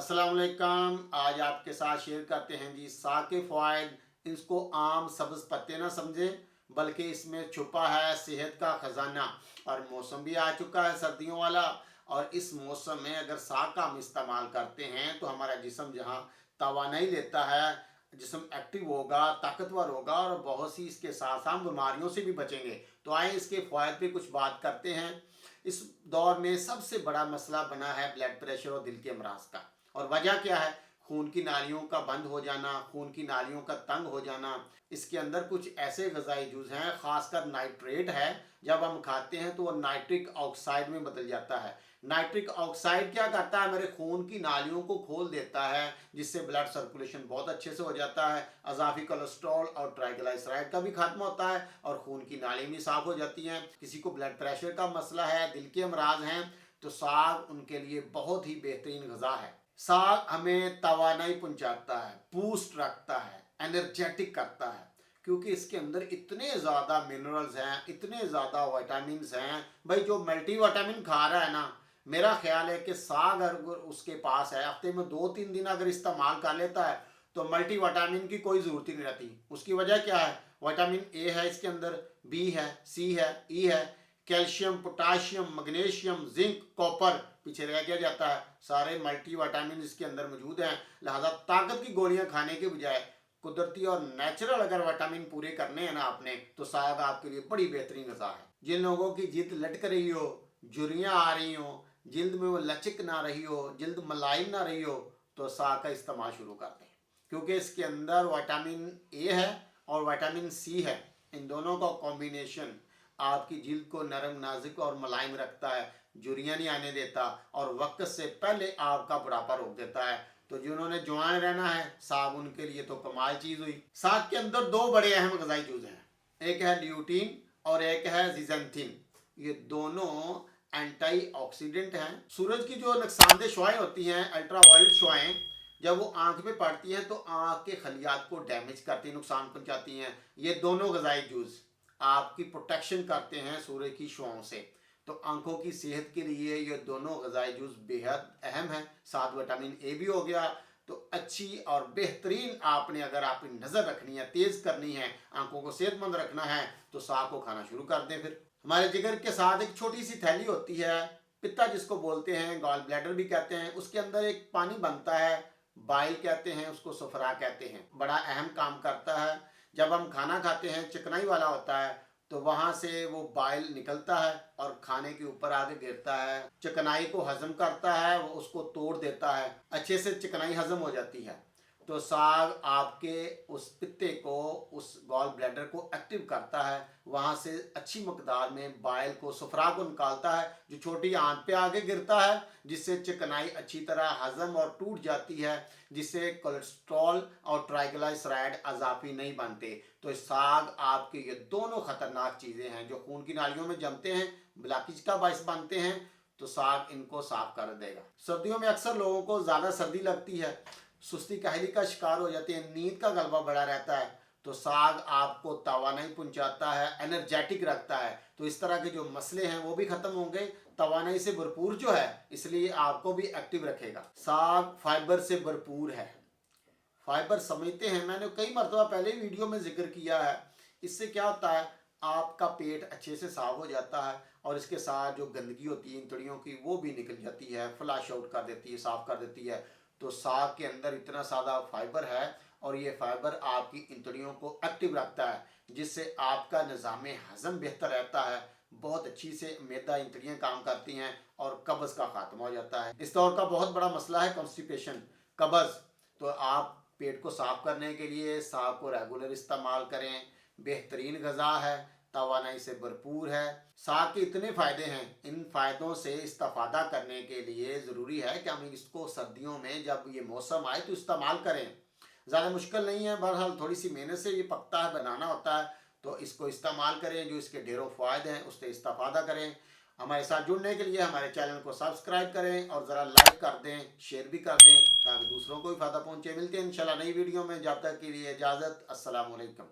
अस्सलाम वालेकुम। आज आपके साथ शेयर करते हैं जी साग के फ़वाइद। इसको आम सब्ज़ पत्ते ना समझें, बल्कि इसमें छुपा है सेहत का ख़जाना। और मौसम भी आ चुका है सर्दियों वाला, और इस मौसम में अगर साग का हम इस्तेमाल करते हैं तो हमारा जिस्म जहाँ तवानाई लेता है, जिस्म एक्टिव होगा, ताकतवर होगा, और बहुत सी इसके साथ साथ बीमारियों से भी बचेंगे। तो आए इसके फ़वाइद पे कुछ बात करते हैं। इस दौर में सबसे बड़ा मसला बना है ब्लड प्रेशर और दिल के अमराज का। और वजह क्या है? खून की नालियों का बंद हो जाना, खून की नालियों का तंग हो जाना। इसके अंदर कुछ ऐसे गजाई जुज हैं, खासकर नाइट्रेट है, जब हम खाते हैं तो वो नाइट्रिक ऑक्साइड में बदल जाता है। नाइट्रिक ऑक्साइड क्या करता है? मेरे खून की नालियों को खोल देता है, जिससे ब्लड सर्कुलेशन बहुत अच्छे से हो जाता है। अजाफी कोलेस्ट्रॉल और ट्राइग्लिसराइड का भी खत्म होता है, और खून की नाली भी साफ हो जाती हैं। किसी को ब्लड प्रेशर का मसला है, दिल के अमराज हैं, तो साग उनके लिए बहुत ही बेहतरीन गजा है। साग हमें तवानाई पहुंचाता है, बूस्ट रखता है, एनर्जेटिक करता है, क्योंकि इसके अंदर इतने ज़्यादा मिनरल्स हैं, इतने ज़्यादा विटामिन हैं। भाई जो मल्टी विटामिन खा रहा है ना, मेरा ख्याल है कि साग अगर उसके पास है, हफ्ते में 2-3 दिन अगर इस्तेमाल कर लेता है तो मल्टी विटामिन की कोई ज़रूरत ही नहीं रहती। उसकी वजह क्या है? विटामिन ए है इसके अंदर, बी है, सी है, ई है, calcium, potassium, magnesium, zinc, copper पीछे रह गया जाता है। सारे मल्टी विटामिन इसके अंदर मौजूद हैं। लिहाजा ताकत की गोलियां खाने के बजाय कुदरती और नेचुरल अगर विटामिन पूरे करने हैं ना आपने, तो साग आपके लिए बड़ी बेहतरीन गज़ा है। जिन लोगों की जिल्द लटक रही हो, झुर्रियाँ आ रही हो, जिल्द में वो लचक ना रही हो, जिल्द मुलायम ना रही हो, तो साग का इस्तेमाल शुरू कर दें, क्योंकि इसके अंदर विटामिन ए है और विटामिन सी है। इन दोनों का कॉम्बिनेशन आपकी जिल्द को नरम, नाजुक और मुलायम रखता है, झुर्रियाँ नहीं आने देता, और वक्त से पहले आपका बुढ़ापा रोक देता है। तो जिन्होंने जवान रहना है, साग उनके लिए तो कमाल चीज़ हुई। साग के अंदर दो बड़े अहम ग़िज़ाई जुज़ हैं, एक है ल्यूटीन और एक है जिजेंथिन। ये दोनों एंटी ऑक्सीडेंट हैं। सूरज की जो नुकसानदेह शुआएं होती हैं, अल्ट्रा वायलेट शुआएं, जब वो आंख में पड़ती हैं तो आंख के खलियात को डैमेज करती, नुकसान पहुंचाती हैं। ये दोनों ग़िज़ाई जुज़ आपकी प्रोटेक्शन करते हैं सूर्य की शुआओं से। तो आंखों की सेहत के लिए ये दोनों ग़िज़ाई जुज़ बेहद अहम है। साथ विटामिन ए भी हो गया। तो अच्छी और बेहतरीन आपने अगर आपकी नज़र रखनी है, तेज़ करनी है, आंखों को सेहतमंद रखना है, तो साग को खाना शुरू कर दें। फिर हमारे जिगर के साथ एक छोटी सी थैली होती है, पित्ता जिसको बोलते हैं, गॉल ब्लैडर भी कहते हैं। उसके अंदर एक पानी बनता है, बाइल कहते हैं उसको, सफरा कहते हैं। बड़ा अहम काम करता है। जब हम खाना खाते हैं, चिकनाई वाला होता है, तो वहाँ से वो बाइल निकलता है और खाने के ऊपर आगे गिरता है, चिकनाई को हजम करता है, वो उसको तोड़ देता है, अच्छे से चिकनाई हजम हो जाती है। तो साग आपके उस पित्ते को, उस गॉल ब्लैडर को एक्टिव करता है, वहाँ से अच्छी मकदार में बाइल को, सफरा को निकालता है, जो छोटी आंत पे आगे गिरता है, जिससे चिकनाई अच्छी तरह हजम और टूट जाती है, जिससे कोलेस्ट्रॉल और ट्राइग्लिसराइड अजाफी नहीं बनते। तो साग आपके ये दोनों खतरनाक चीज़ें हैं जो खून की नालियों में जमते हैं, ब्लॉकेज का बायस बनते हैं। तो साग इनको साफ कर देगा। सर्दियों में अक्सर लोगों को ज़्यादा सर्दी लगती है, सुस्ती काहली का शिकार हो जाते हैं, नींद का गलबा बढ़ा रहता है। तो साग आपको तवानाई पहुंचाता है, एनर्जेटिक रखता है। तो इस तरह के जो मसले हैं वो भी ख़त्म होंगे। तवानाई से भरपूर जो है, इसलिए आपको भी एक्टिव रखेगा। साग फाइबर से भरपूर है। फाइबर समझते हैं, मैंने कई मरतबा पहले वीडियो में जिक्र किया है। इससे क्या होता है? आपका पेट अच्छे से साफ हो जाता है, और इसके साथ जो गंदगी होती है इंतड़ियों की, वो भी निकल जाती है, फ्लश आउट कर देती है, साफ कर देती है। तो साग के अंदर इतना ज़्यादा फाइबर है, और ये फाइबर आपकी इंतड़ियों को एक्टिव रखता है, जिससे आपका निज़ाम हज़म बेहतर रहता है। बहुत अच्छी से मैदा इंतड़ियाँ काम करती हैं, और कब्ज़ का खात्मा हो जाता है। इस दौर का बहुत बड़ा मसला है कॉन्स्टिपेशन, कब्ज़। तो आप पेट को साफ करने के लिए साग को रेगुलर इस्तेमाल करें। बेहतरीन गज़ा है, तवानाई से भरपूर है। साग के इतने फ़ायदे हैं, इन फ़ायदों से इस्तेफादा करने के लिए ज़रूरी है कि हम इसको सर्दियों में जब ये मौसम आए तो इस्तेमाल करें। ज़्यादा मुश्किल नहीं है, बहरहाल थोड़ी सी मेहनत से ये पकता है, बनाना होता है। तो इसको इस्तेमाल करें, जो इसके ढेरों फ़ायदे हैं उससे इस्तेफादा करें। हमारे साथ जुड़ने के लिए हमारे चैनल को सब्सक्राइब करें, और ज़रा लाइक कर दें, शेयर भी कर दें, ताकि दूसरों को भी फ़ायदा पहुँचे। मिलते हैं इंशाल्लाह नई वीडियो में, जब तक के लिए इजाज़त। अस्सलाम वालेकुम।